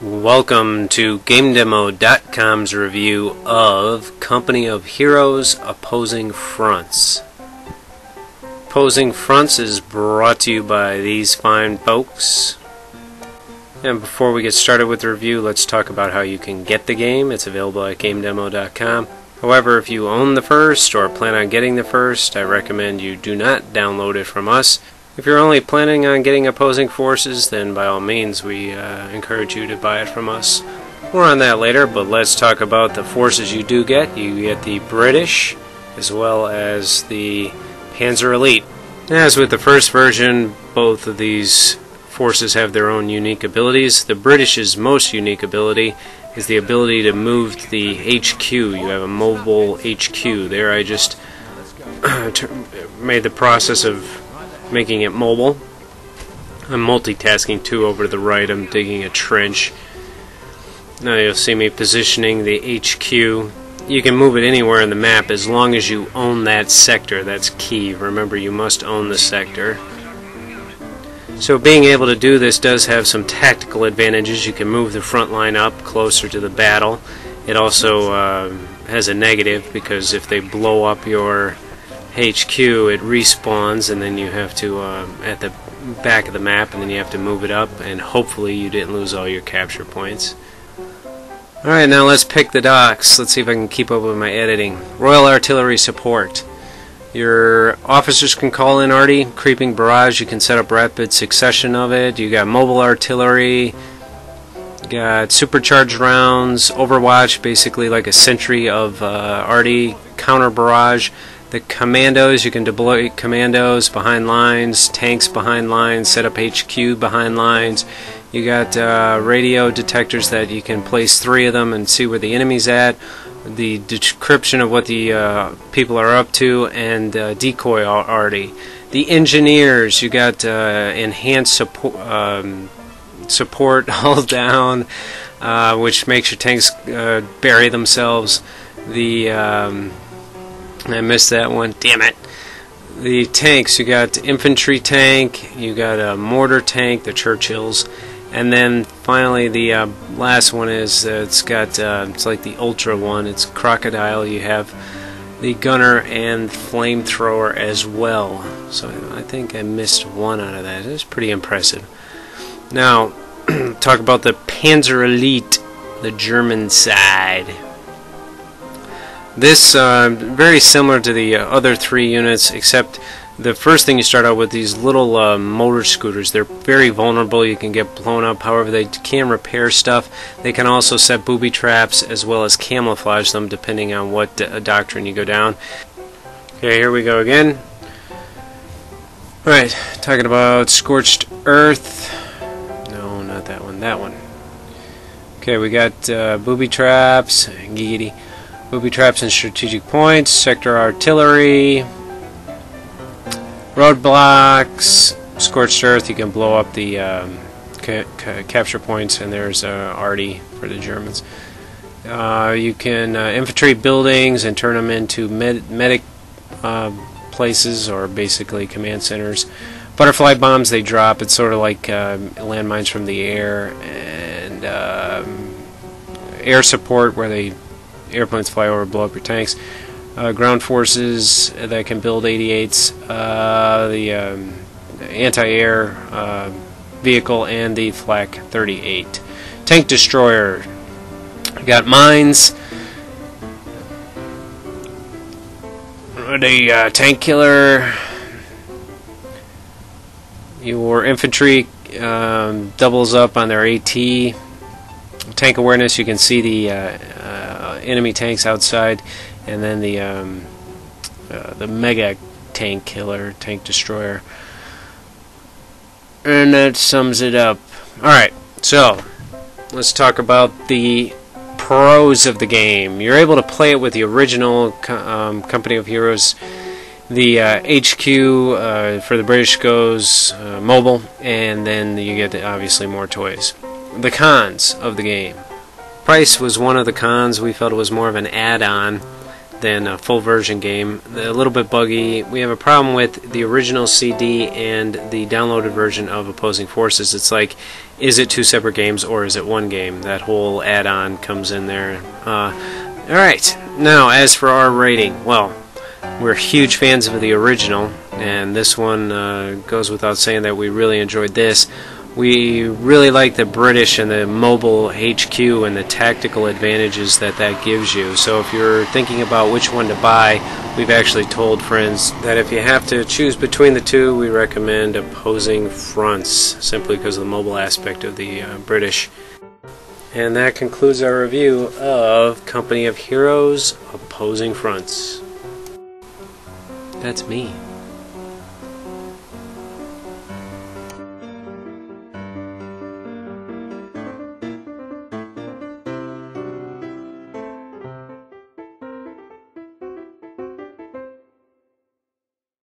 Welcome to GameDemo.com's review of Company of Heroes Opposing Fronts. Opposing Fronts is brought to you by these fine folks. And before we get started with the review, let's talk about how you can get the game. It's available at GameDemo.com. However, if you own the first or plan on getting the first, I recommend you do not download it from us. If you're only planning on getting Opposing Forces, then by all means we encourage you to buy it from us. More on that later, but let's talk about the forces you do get. You get the British as well as the Panzer Elite. As with the first version, both of these forces have their own unique abilities. The British's most unique ability is the ability to move the HQ. You have a mobile HQ. There I just made the process of making it mobile. I'm multitasking too. Over to the right I'm digging a trench. Now you'll see me positioning the HQ. You can move it anywhere in the map as long as you own that sector. That's key. Remember, you must own the sector. So being able to do this does have some tactical advantages. You can move the front line up closer to the battle. It also has a negative, because if they blow up your HQ, it respawns, and then you have to at the back of the map, and then you have to move it up, and hopefully you didn't lose all your capture points. Alright, now let's pick the docks. Let's see if I can keep up with my editing. Royal Artillery Support. Your officers can call in arty, creeping barrage. You can set up rapid succession of it. You got mobile artillery, you got supercharged rounds, overwatch, basically like a sentry of arty, counter barrage. The commandos, you can deploy commandos behind lines, tanks behind lines, set up HQ behind lines. You got radio detectors that you can place 3 of them and see where the enemy's at. The description of what the people are up to, and decoy arty. The engineers, you got enhanced support hull down, which makes your tanks bury themselves. The I missed that one. Damn it. The tanks, you got infantry tank, you got a mortar tank, the Churchills, and then finally the last one is it's got it's like the ultra one. It's crocodile. You have the gunner and flamethrower as well. So I think I missed one out of that. It's pretty impressive. Now talk about the Panzer Elite, the German side. This very similar to the other 3 units, except the first thing you start out with, these little motor scooters. They're very vulnerable. You can get blown up. However, they can repair stuff. They can also set booby traps as well as camouflage them, depending on what doctrine you go down. Okay, here we go again. Alright, talking about Scorched Earth. No, not that one. That one. Okay, we got booby traps. Giggity. Booby traps and strategic points, sector artillery, roadblocks, Scorched Earth. You can blow up the capture points, and there's arty for the Germans. You can infantry buildings and turn them into medic places, or basically command centers. Butterfly bombs, they drop. It's sort of like landmines from the air, and air support, where they airplanes fly over, blow up your tanks. Ground forces that can build 88s, the anti-air vehicle, and the Flak 38. Tank destroyer. You got mines. The tank killer. Your infantry doubles up on their AT. Tank awareness, you can see the enemy tanks outside, and then the mega tank killer, tank destroyer, and that sums it up. Alright, so let's talk about the pros of the game. You're able to play it with the original Company of Heroes. The HQ for the British goes mobile, and then you get obviously more toys. The cons of the game. Price was one of the cons. We felt it was more of an add-on than a full version game. A little bit buggy. We have a problem with the original CD and the downloaded version of Opposing Forces. It's like, is it two separate games or is it one game? That whole add-on comes in there. Alright, now as for our rating, well, we're huge fans of the original, and this one goes without saying that we really enjoyed this. We really like the British and the mobile HQ and the tactical advantages that that gives you. So if you're thinking about which one to buy, we've actually told friends that if you have to choose between the two, we recommend Opposing Fronts, simply because of the mobile aspect of the British. And that concludes our review of Company of Heroes, Opposing Fronts. That's me.